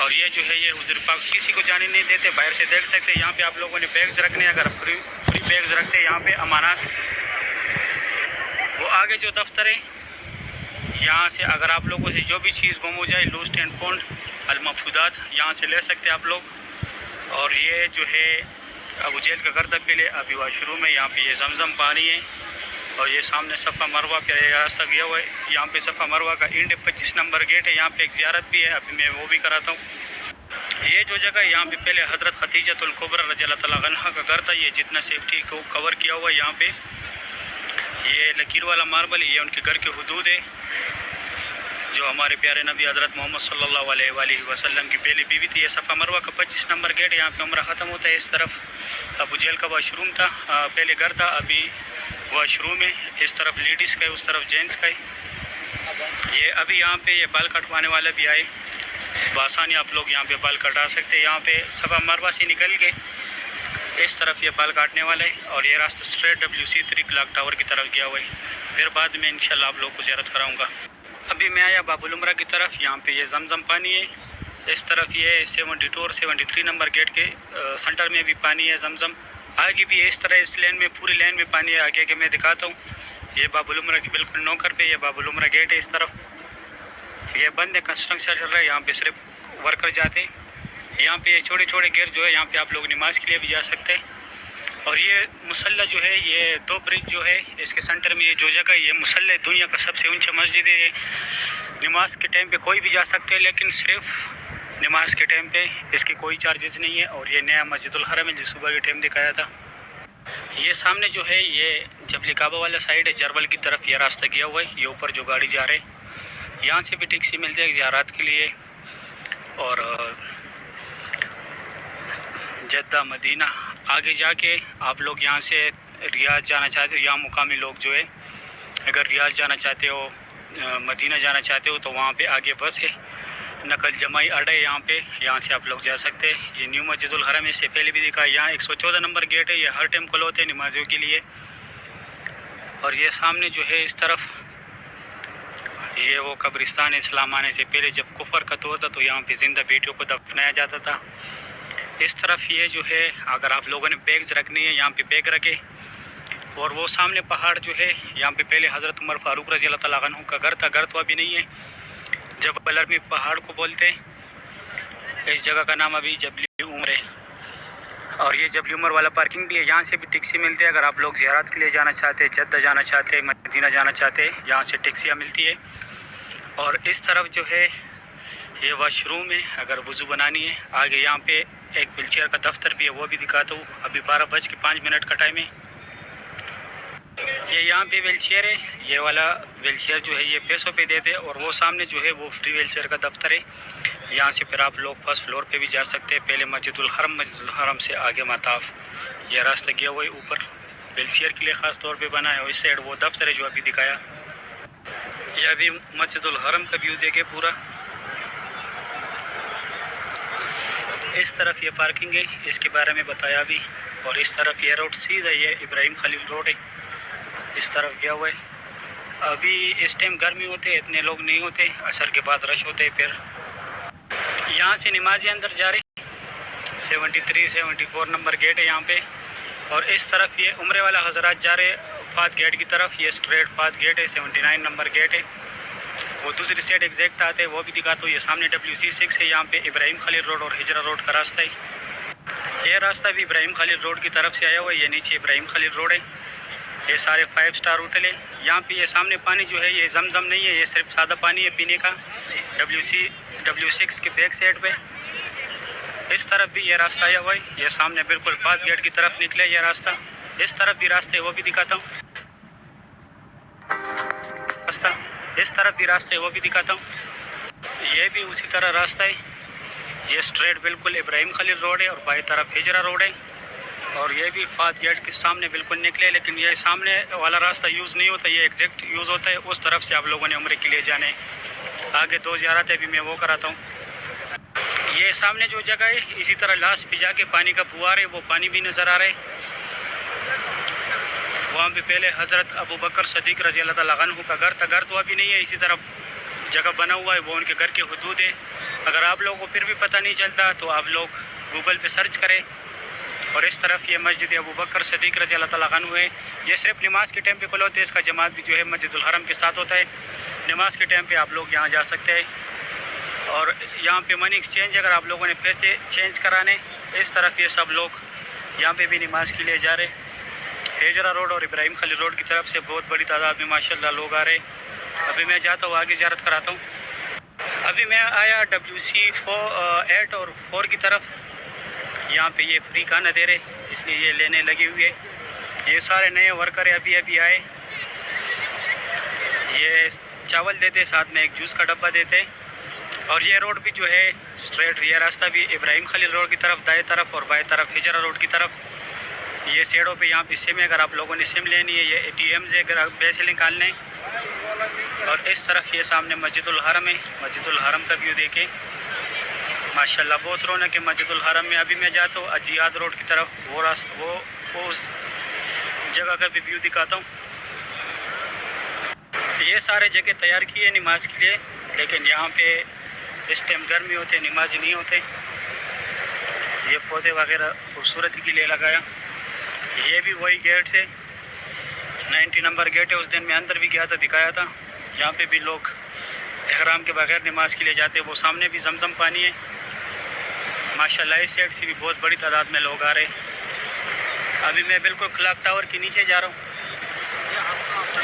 اور یہ جو ہے یہ حضور پاک کسی کو جانے نہیں دیتے، باہر سے دیکھ سکتے ہیں۔ یہاں پہ آپ لوگوں نے بیگز رکھنے، اگر فری بیگز رکھتے ہیں یہاں پہ امانات، وہ آگے جو دفتر ہے یہاں سے اگر آپ لوگوں سے جو بھی چیز گم ہو جائے، لوسٹ اینڈ فاؤنڈ المفقودات، یہاں سے لے سکتے ہیں آپ لوگ۔ اور یہ جو ہے ابو جیل کا گھر تھا پہلے، ابھی واش روم ہے، یہاں پہ یہ زمزم پانی ہے، اور یہ سامنے صفا مروہ پہ راستہ گیا ہوا ہے۔ یہاں پہ صفا مروہ کا اینڈ 25 نمبر گیٹ ہے، یہاں پہ ایک زیارت بھی ہے، ابھی میں وہ بھی کراتا ہوں۔ یہ جو جگہ یہاں پہ پہلے حضرت خدیجۃ الکبریٰ رضی اللہ تعالیٰ عنہا کا گھر تھا، یہ جتنا سیفٹی کو کور کیا ہوا ہے یہاں پہ، یہ لکیر والا ماربل، یہ ان کے گھر کے حدود ہے، جو ہمارے پیارے نبی حضرت محمد صلی اللہ علیہ وآلہ وسلم کی پہلی بیوی تھی۔ یہ صفا مروہ کا 25 نمبر گیٹ، یہاں پہ عمرہ ختم ہوتا ہے۔ اس طرف ابو جیل کا واش روم تھا، پہلے گھر تھا، ابھی واش روم ہے۔ اس طرف لیڈیز کا ہے، اس طرف جینٹس کا ہے۔ یہ ابھی یہاں پہ یہ بال کٹوانے والا بھی آئے، بآسانی آپ لوگ یہاں پہ بال کٹا سکتے ہیں۔ یہاں پہ صفا مروہ سے نکل کے اس طرف یہ بال کاٹنے والا ہے، اور یہ راستہ اسٹریٹ WC3 کلاک ٹاور کی طرف گیا ہوا ہے۔ پھر بعد میں انشاءاللہ آپ لوگوں کو زیارت کراؤں گا۔ ابھی میں آیا باب العمرہ کی طرف، یہاں پہ یہ زمزم پانی ہے، اس طرف یہ 72 اور 73 نمبر گیٹ کے سنٹر میں بھی پانی ہے زمزم، آگے بھی اس طرح اس لین میں پوری لین میں پانی ہے، آگے کے میں دکھاتا ہوں۔ یہ باب العمرہ کی بالکل نوکر پہ یہ باب العمرہ گیٹ ہے، اس طرف یہ بند ہے، کنسٹرکشن چل رہا ہے، یہاں پہ صرف ورکر جاتے ہیں۔ یہاں پہ یہ چھوٹے چھوٹے گیٹ جو ہے، یہاں پہ آپ لوگ نماز کے لیے بھی جا سکتے ہیں۔ اور یہ مصلی جو ہے، یہ 2 برج جو ہے اس کے سنٹر میں، یہ جو جگہ یہ مصلی دنیا کا سب سے اونچا مسجد ہے۔ نماز کے ٹائم پہ کوئی بھی جا سکتے ہیں، لیکن صرف نماز کے ٹائم پہ اس کی کوئی چارجز نہیں ہے۔ اور یہ نیا مسجد الحرم ہے جو صبح کے ٹائم دکھایا تھا۔ یہ سامنے جو ہے یہ جبل کعبہ والا سائڈ ہے، جربل کی طرف یہ راستہ گیا ہوا ہے، یہ اوپر جو گاڑی جا رہے ہیں، یہاں سے بھی ٹیکسی ملتے ہیں زیارات کے لیے۔ اور جدہ مدینہ آگے جا کے آپ لوگ یہاں سے ریاض جانا چاہتے ہو، یہاں مقامی لوگ جو ہے اگر ریاض جانا چاہتے ہو، مدینہ جانا چاہتے ہو، تو وہاں پہ آگے بس ہے، نقل جمائی اڈا ہے یہاں پہ، یہاں سے آپ لوگ جا سکتے ہیں۔ یہ نیو مسجد الحرم اس سے پہلے بھی دکھا، یہاں 114 نمبر گیٹ ہے، یہ ہر ٹائم کھلے ہوتے ہیں نمازیوں کے لیے۔ اور یہ سامنے جو ہے اس طرف یہ وہ قبرستان ہے، اسلام آنے سے پہلے جب کفر کا دور تھا تو یہاں پہ زندہ بیٹیوں کو دفنایا جاتا تھا۔ اس طرف یہ جو ہے اگر آپ لوگوں نے بیگز رکھنی ہے، یہاں پہ بیگ رکھے۔ اور وہ سامنے پہاڑ جو ہے، یہاں پہ پہلے حضرت عمر فاروق رضی اللہ تعالیٰ عنہ کا گھر تھا، گھر تو ابھی نہیں ہے، جبل ارمی پہاڑ کو بولتے ہیں، اس جگہ کا نام ابھی جبل عمر ہے۔ اور یہ جبل عمر والا پارکنگ بھی ہے، یہاں سے بھی ٹیکسی ملتی ہے اگر آپ لوگ زیارت کے لیے جانا چاہتے ہیں، جدہ جانا چاہتے ہیں، مدینہ جانا چاہتے ہیں، یہاں سے ٹیکسیاں ملتی ہے۔ اور اس طرف جو ہے یہ واش روم ہے، اگر وضو بنانی ہے، آگے یہاں پہ ایک ویل چیئر کا دفتر بھی ہے، وہ بھی دکھاتا ہوں۔ ابھی 12:05 کا ٹائم ہے۔ یہ یہاں پہ ویل چیئر ہے، یہ والا ویل چیئر جو ہے یہ پیسوں پہ دیتے، اور وہ سامنے جو ہے وہ فری ویل چیئر کا دفتر ہے، یہاں سے پھر آپ لوگ فرسٹ فلور پہ بھی جا سکتے ہیں۔ پہلے مسجد الحرم، مسجد الحرم سے آگے مطاف، یہ راستہ گیا ہوا ہے اوپر، ویل چیئر کے لیے خاص طور پہ بنا ہے۔ اور اس سائڈ وہ دفتر ہے جو ابھی دکھایا۔ یہ ابھی مسجد الحرم کا ویو دیکھے پورا۔ اس طرف یہ پارکنگ ہے، اس کے بارے میں بتایا بھی۔ اور اس طرف یہ روڈ سیدھا یہ ابراہیم خلیل روڈ ہے، اس طرف گیا ہوا ہے۔ ابھی اس ٹائم گرمی ہوتے، اتنے لوگ نہیں ہوتے، عصر کے بعد رش ہوتے۔ پھر یہاں سے نمازی اندر جا رہے، 73 74 نمبر گیٹ ہے یہاں پہ۔ اور اس طرف یہ عمرے والا حضرات جا رہے فات گیٹ کی طرف، یہ اسٹریٹ فات گیٹ ہے، 79 نمبر گیٹ ہے۔ وہ دوسری سائڈ ایگزیکٹ آتے ہیں، وہ بھی دکھاتا ہوں۔ یہ سامنے WC6 ہے، یہاں پہ ابراہیم خلیل روڈ اور ہجرہ روڈ کا راستہ ہے۔ یہ راستہ بھی ابراہیم خلیل روڈ کی طرف سے آیا ہوا ہے، یہ نیچے ابراہیم خلیل روڈ ہے۔ یہ سارے 5 سٹار ہوٹل ہے۔ یہاں پہ یہ سامنے پانی جو ہے یہ زمزم نہیں ہے، یہ صرف سادہ پانی ہے پینے کا، WC6 کے بیک سائڈ پہ۔ اس طرف بھی یہ راستہ آیا ہوا ہے، یہ سامنے بالکل فات گیٹ کی طرف نکلے یہ راستہ۔ اس طرف بھی راستے وہ بھی دکھاتا ہوں، اس طرف بھی راستے وہ بھی دکھاتا ہوں۔ یہ بھی اسی طرح راستہ ہے، یہ اسٹریٹ بالکل ابراہیم خلیل روڈ ہے، اور بائیں طرف ہجرہ روڈ ہے۔ اور یہ بھی فات گیٹ کے سامنے بالکل نکلے، لیکن یہ سامنے والا راستہ یوز نہیں ہوتا، یہ ایگزیکٹ یوز ہوتا ہے اس طرف سے آپ لوگوں نے عمرے کے لیے جانے۔ آگے 2 زیارت ہے، ابھی میں وہ کراتا ہوں۔ یہ سامنے جو جگہ ہے، اسی طرح لاسٹ پہ جا کے پانی کا فوار ہے، وہ پانی بھی نظر آ رہا ہے۔ وہاں پہ پہلے حضرت ابو بکر صدیق رضی اللہ تعالیٰ عنہ کا گھر تھا، گھر تو ابھی نہیں ہے، اسی طرح جگہ بنا ہوا ہے، وہ ان کے گھر کے حدود ہے۔ اگر آپ لوگوں کو پھر بھی پتہ نہیں چلتا تو آپ لوگ گوگل پہ سرچ کریں. اور اس طرف یہ مسجد ابو بکر صدیق رضی اللہ تعالیٰ عنہ ہے. یہ صرف نماز کے ٹائم پہ کھلا ہوتا ہے. اس کا جماعت بھی جو ہے مسجد الحرم کے ساتھ ہوتا ہے. نماز کے ٹائم پہ آپ لوگ یہاں جا سکتے ہیں. اور یہاں پہ منی ایکسچینج اگر آپ لوگوں نے پیسے چینج کرانے, اس طرف یہ سب لوگ یہاں پہ بھی نماز کے لیے جا رہے. ہجرا روڈ اور ابراہیم خلیل روڈ کی طرف سے بہت بڑی تعداد میں ماشاءاللہ لوگ آ رہے. ابھی میں جاتا ہوں آگے زیارت کراتا ہوں. ابھی میں آیا WC8 اور 4 کی طرف. یہاں پہ یہ فری کھانا دے رہے, اس لیے یہ لینے لگے ہوئے. یہ سارے نئے ورکر ابھی آئے. یہ چاول دیتے, ساتھ میں ایک جوس کا ڈبہ دیتے. اور یہ روڈ بھی جو ہے اسٹریٹ, یہ راستہ بھی ابراہیم خلیل روڈ کی طرف دائیں طرف اور بائیں طرف ہجرا روڈ کی طرف. یہ سیڑوں پہ یہاں پہ سم ہے, اگر آپ لوگوں نے سم لینی ہے. یہ ATMs ہے اگر پیسے نکالنے. اور اس طرف یہ سامنے مسجد الحرم ہے. مسجد الحرم کا ویو دیکھیں ماشاءاللہ بہت رونق ہے مسجد الحرم میں. ابھی میں جاتا ہوں اجیاد روڈ کی طرف, وہ اس جگہ کا بھی ویو دکھاتا ہوں. یہ سارے جگہ تیار کیے نماز کے لیے, لیکن یہاں پہ اس ٹائم گرمی ہوتے, نمازی نہیں ہوتے. یہ پودے وغیرہ خوبصورتی کے لیے لگایا. یہ بھی وہی گیٹ سے 90 نمبر گیٹ ہے. اس دن میں اندر بھی گیا تھا, دکھایا تھا. یہاں پہ بھی لوگ احرام کے بغیر نماز کے لیے جاتے. وہ سامنے بھی زمزم پانی ہے ماشاءاللہ. اس سائڈ سے بھی بہت بڑی تعداد میں لوگ آ رہے. ابھی میں بالکل کلاک ٹاور کے نیچے جا رہا ہوں.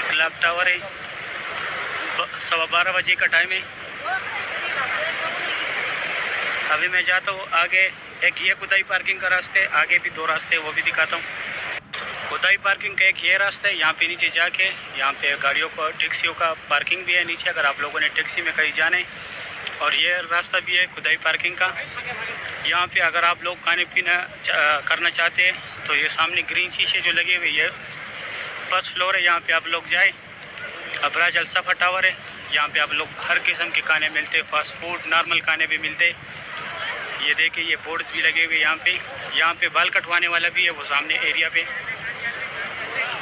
کلاک ٹاور ہے, 12:15 بجے کا ٹائم ہے. ابھی میں جاتا ہوں آگے. ایک یہ خدائی پارکنگ کا راستہ ہے, آگے بھی 2 راستے وہ بھی دکھاتا ہوں. خدائی پارکنگ کا ایک یہ راستہ ہے, یہاں پہ نیچے جا کے یہاں پہ گاڑیوں کو ٹیکسیوں کا پارکنگ بھی ہے نیچے, اگر آپ لوگوں نے ٹیکسی میں کہیں جانے. اور یہ راستہ بھی ہے خدائی پارکنگ کا. یہاں پہ اگر آپ لوگ کھانے پینا کرنا چاہتے ہیں تو یہ سامنے گرین شیشے جو لگے ہوئے, یہ فرسٹ فلور ہے. یہاں پہ آپ لوگ جائیں. ابراج الصفا ٹاور ہے, یہاں پہ آپ لوگ ہر قسم کے کھانے ملتے, فاسٹ فوڈ نارمل کھانے بھی ملتے. یہ دیکھیں یہ بورڈز بھی لگے ہوئے یہاں پہ بال کٹوانے والا بھی ہے وہ سامنے ایریا پہ.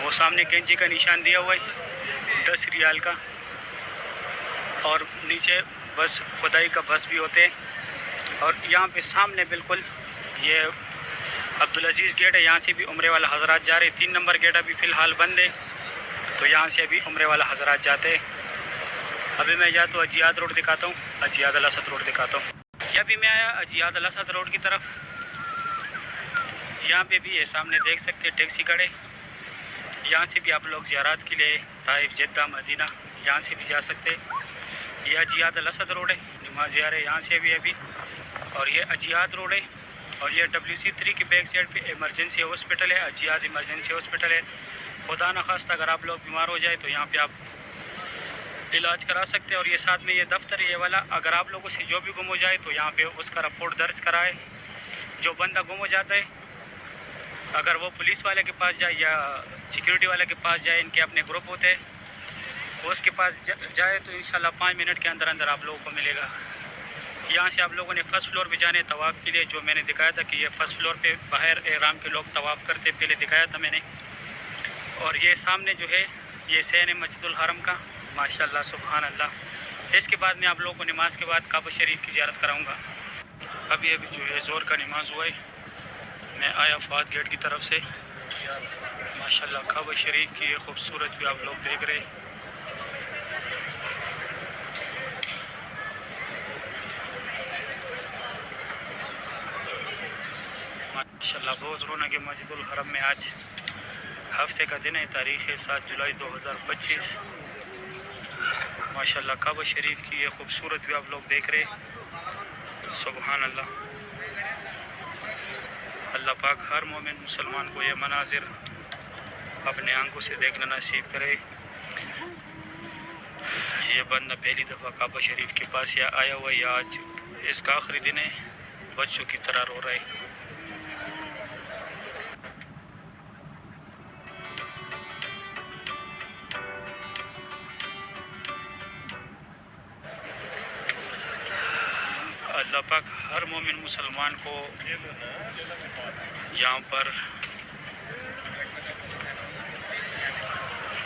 وہ سامنے کینچی کا نشان دیا ہوا ہے 10 ریال کا. اور نیچے بس خدائی کا بس بھی ہوتے. اور یہاں پہ سامنے بالکل یہ عبدالعزیز گیٹ ہے, یہاں سے بھی عمرے والا حضرات جا رہے. 3 نمبر گیٹ ابھی فی الحال بند ہے, تو یہاں سے ابھی عمرے والا حضرات جاتے. ابھی میں جاتا ہوں اجیاد روڈ دکھاتا ہوں, اجیاد الاسد روڈ دکھاتا ہوں. یہ ابھی میں آیا اجیاد الاسد روڈ کی طرف. یہاں پہ بھی یہ سامنے دیکھ سکتے ٹیکسی کھڑے. یہاں سے بھی آپ لوگ زیارات کے لیے طائف, جدہ, مدینہ یہاں سے بھی جا سکتے. یہ اجیاد الاسد روڈ ہے, نماز آ رہے یہاں سے بھی ابھی. اور یہ اجیاد روڈ ہے. اور یہ WC3 کی بیک سائڈ پہ ایمرجنسی ہاسپٹل ہے, اجیاد ایمرجنسی ہاسپٹل ہے. خدا نخواستہ اگر آپ لوگ بیمار ہو جائے تو یہاں پہ آپ علاج کرا سکتے ہیں. اور یہ ساتھ میں یہ دفتر ہے یہ والا, اگر آپ لوگوں سے جو بھی گم ہو جائے تو یہاں پہ اس کا رپورٹ درج کرائے. جو بندہ گم ہو جاتا ہے اگر وہ پولیس والے کے پاس جائے یا سیکیورٹی والے کے پاس جائے, ان کے اپنے گروپ ہوتے ہیں, وہ اس کے پاس جائے تو انشاءاللہ 5 منٹ کے اندر اندر آپ لوگوں کو ملے گا. یہاں سے آپ لوگوں نے فرسٹ فلور پہ جانے طواف کے لیے, جو میں نے دکھایا تھا کہ یہ فرسٹ فلور پہ باہر احرام کے لوگ طواف کرتے, پہلے دکھایا تھا میں نے. اور یہ سامنے جو ہے یہ سین ہے مسجد الحرم کا ماشاءاللہ سبحان اللہ. اس کے بعد میں آپ لوگوں کو نماز کے بعد کعبہ شریف کی زیارت کراؤں گا. ابھی جو ہے زور کا نماز ہوا ہے. میں آیا فات گیٹ کی طرف سے. ماشاءاللہ کعبہ شریف کی یہ خوبصورت بھی آپ لوگ دیکھ رہے. ماشاءاللہ بہت رونق ہے مسجد الحرم میں. آج ہفتے کا دن ہے, تاریخ ہے 7 جولائی 2025. ماشاءاللہ کعبہ شریف کی یہ خوبصورت بھی آپ لوگ دیکھ رہے. سبحان اللہ. اللہ پاک ہر مومن مسلمان کو یہ مناظر اپنے آنکھوں سے دیکھنا نصیب کرے. یہ بندہ پہلی دفعہ کعبہ شریف کے پاس یا آیا ہوا یا آج اس کا آخری دن ہے, بچوں کی طرح رو رہا ہے. اللہ پاک ہر مومن مسلمان کو یہاں پر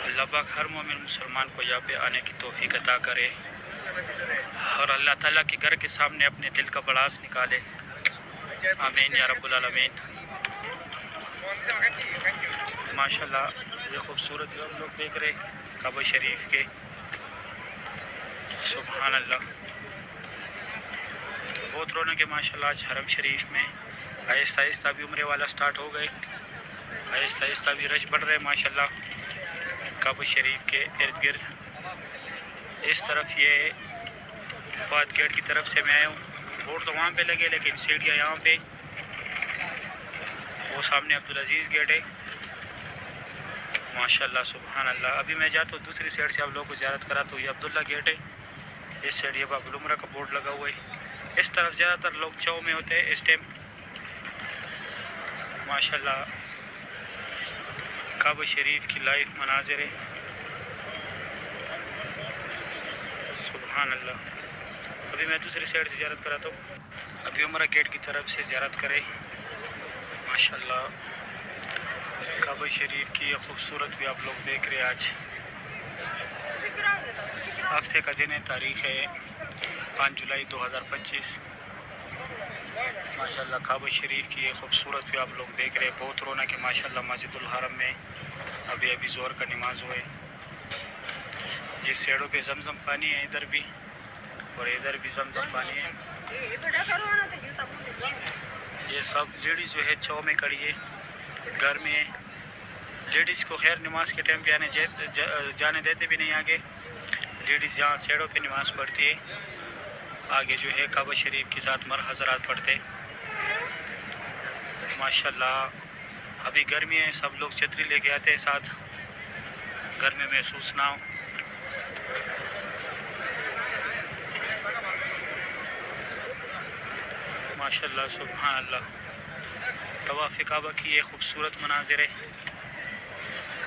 اللہ پاک ہر مومن مسلمان کو یہاں پہ آنے کی توفیق عطا کرے. اور اللہ تعالیٰ کے گھر کے سامنے اپنے دل کا بڑاس نکالے. آمین یا رب العالمین. ماشاءاللہ یہ خوبصورت جو ہم لوگ دیکھ رہے کعبہ شریف کے. سبحان اللہ. بہت رونق ہے ماشاءاللہ آج حرم شریف میں. آہستہ آہستہ بھی عمرے والا سٹارٹ ہو گئے. آہستہ آہستہ بھی رش بڑھ رہے ماشاءاللہ کعبہ شریف کے ارد گرد. اس طرف یہ فات گیٹ کی طرف سے میں آیا ہوں. بورڈ تو وہاں پہ لگے لیکن سیڑھیاں یہاں پہ. وہ سامنے عبدالعزیز گیٹ ہے ماشاءاللہ. سبحان اللہ. ابھی میں جاتا ہوں دوسری سائڈ سے آپ لوگوں کو زیارت کراتا ہوں. یہ عبداللہ گیٹ ہے. اس سائڈ یہ باب العمرہ کا بورڈ لگا ہوا ہے. اس طرف زیادہ تر لوگ چو میں ہوتے ہیں اس ٹائم ماشاءاللہ. کعبہ شریف کی لائیو مناظر ہے. سبحان اللہ. ابھی میں دوسری سائڈ سے زیارت کراتا ہوں. ابھی عمرہ گیٹ کی طرف سے زیارت کرے ماشاءاللہ. کعبہ شریف کی یہ خوبصورت بھی آپ لوگ دیکھ رہے. آج ہفتے کا دن ہے. تاریخ ہے 5 جولائی 2025 ماشاءاللہ. کعبہ شریف کی یہ خوبصورت بھی آپ لوگ دیکھ رہے. بہت رونق ہے ماشاءاللہ مسجد الحرم میں. ابھی زور کا نماز ہوئے. یہ سیڑوں پہ زمزم پانی ہے ادھر بھی اور ادھر بھی زمزم پانی ہے. یہ سب لیڈیز جو ہے چو میں کھڑی ہے. گھر میں لیڈیز کو خیر نماز کے ٹائم پہ جانے دیتے بھی نہیں. آگے لیڈیز یہاں سیڑوں پہ نماز پڑھتی ہے. آگے جو ہے کعبہ شریف کی ذات مر حضرات پڑھتے ماشاءاللہ. ابھی گرمی ہے. سب لوگ چھتری لے کے آتے ہیں ساتھ گرمی محسوس نہ ہو. ماشاءاللہ. سبحان اللہ. طواف کعبہ کی یہ خوبصورت مناظر ہے.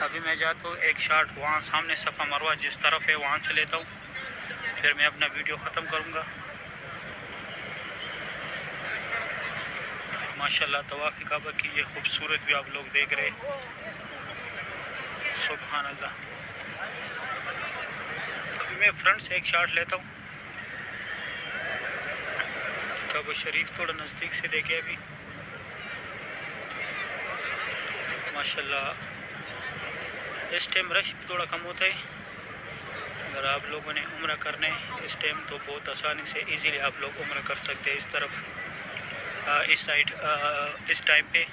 ابھی میں جاتا ہوں ایک شاٹ وہاں سامنے صفا مروہ جس طرف ہے وہاں سے لیتا ہوں. پھر میں اپنا ویڈیو ختم کروں گا ماشاءاللہ. طواف کعبہ کی یہ خوبصورت بھی آپ لوگ دیکھ رہے. سبحان اللہ. ابھی میں فرنٹ سے ایک شاٹ لیتا ہوں. کعبہ شریف تھوڑا نزدیک سے دیکھے. ابھی ماشاءاللہ اس ٹائم رش بھی تھوڑا کم ہوتا ہے. اگر آپ لوگوں نے عمرہ کرنا ہے اس ٹائم تو بہت آسانی سے ایزیلی آپ لوگ عمرہ کر سکتے ہیں. اس طرف اس سائڈ اس ٹائم پہ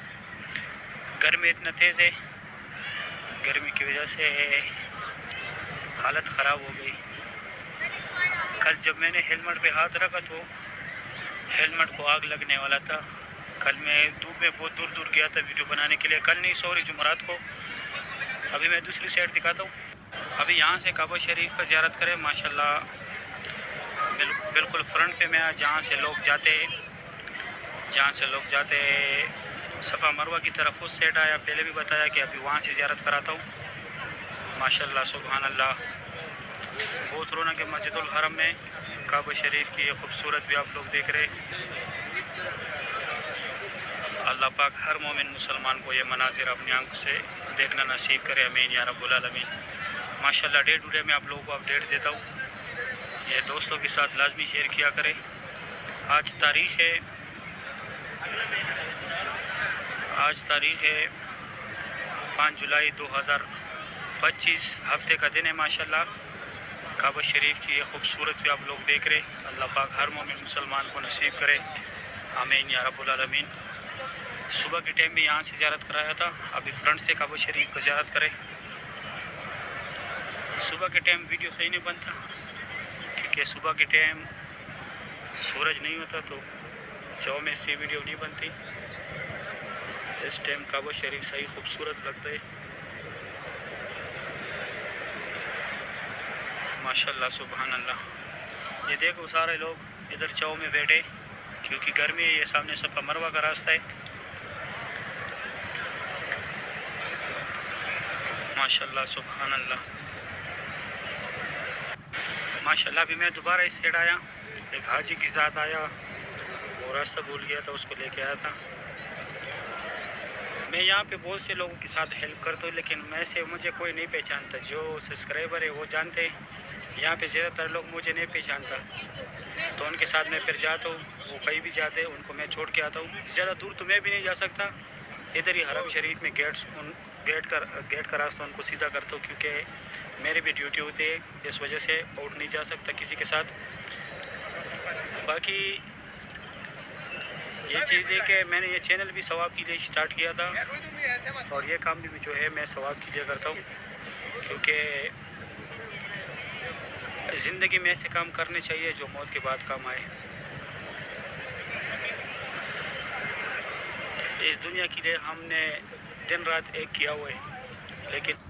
گرمی اتنا تیز ہے. گرمی کی وجہ سے حالت خراب ہو گئی. کل جب میں نے ہیلمٹ پہ ہاتھ رکھا تو ہیلمٹ کو آگ لگنے والا تھا. کل میں دھوپ میں بہت دور دور گیا تھا ویڈیو بنانے کے لیے. کل نہیں سوری جمعرات کو. ابھی میں دوسری سائڈ دکھاتا ہوں. ابھی یہاں سے کعبہ شریف کا زیارت کریں ماشاءاللہ. بالکل فرنٹ پہ میں جہاں سے لوگ جاتے صفا مروہ کی طرف اس سائڈ آیا. پہلے بھی بتایا کہ ابھی وہاں سے زیارت کراتا ہوں ماشاءاللہ. سبحان اللہ. بہت رونق ہے مسجد الحرم میں. کعبہ شریف کی یہ خوبصورت بھی آپ لوگ دیکھ رہے. اللہ پاک ہر مومن مسلمان کو یہ مناظر اپنی آنکھوں سے دیکھنا نصیب کرے. آمین یا رب العالمین. ماشاءاللہ ڈے ٹو ڈے میں آپ لوگوں کو اپڈیٹ دیتا ہوں. یہ دوستوں کے ساتھ لازمی شیئر کیا کرے. آج تاریخ ہے 5 جولائی 2025 ہفتے کا دن ہے ماشاءاللہ. کعبہ شریف کی یہ خوبصورت بھی آپ لوگ دیکھ رہے. اللہ پاک ہر مومن مسلمان کو نصیب کرے. آمین یا رب العالمین. صبح کے ٹائم بھی یہاں سے زیارت کرایا تھا. ابھی فرنٹ سے کعبہ شریف کو زیارت کرے. صبح کے ٹائم ویڈیو صحیح نہیں بنتا کیونکہ صبح کے ٹائم سورج نہیں ہوتا تو چو میں سے ویڈیو نہیں بنتی. اس ٹائم کعبہ شریف صحیح خوبصورت لگتا ہے ماشاءاللہ. سبحان اللہ. یہ دیکھو سارے لوگ ادھر چو میں بیٹھے کیونکہ گرمی ہے. یہ سامنے صفا مروہ کا راستہ ہے ماشاءاللہ. سبحان اللہ. ماشاءاللہ. ابھی میں دوبارہ اس سائڈ آیا. ایک حاجی کے ساتھ آیا. وہ راستہ بھول گیا تھا اس کو لے کے آیا تھا. میں یہاں پہ بہت سے لوگوں کے ساتھ ہیلپ کرتا ہوں لیکن مجھے کوئی نہیں پہچانتا. جو سبسکرائبر ہے وہ جانتے ہیں یہاں پہ زیادہ تر لوگ مجھے نہیں پہچانتا، تو ان کے ساتھ میں پھر جاتا ہوں، وہ کہیں بھی جاتے ہیں ان کو میں چھوڑ کے آتا ہوں. زیادہ دور تو میں بھی نہیں جا سکتا، ادھر ہی حرم شریف میں گیٹ کا راستہ ان کو سیدھا کرتا ہوں، کیونکہ میری بھی ڈیوٹی ہوتی ہے، اس وجہ سے آؤٹ نہیں جا سکتا کسی کے ساتھ. باقی یہ چیز ہے کہ میں نے یہ چینل بھی ثواب کے لیے اسٹارٹ کیا تھا، اور یہ کام بھی جو ہے میں ثواب کے لیے کرتا ہوں، کیونکہ زندگی میں ایسے کام کرنے چاہیے جو موت کے بعد کام آئے. اس دنیا کے لیے ہم نے دن رات ایک کیا ہوا ہے، لیکن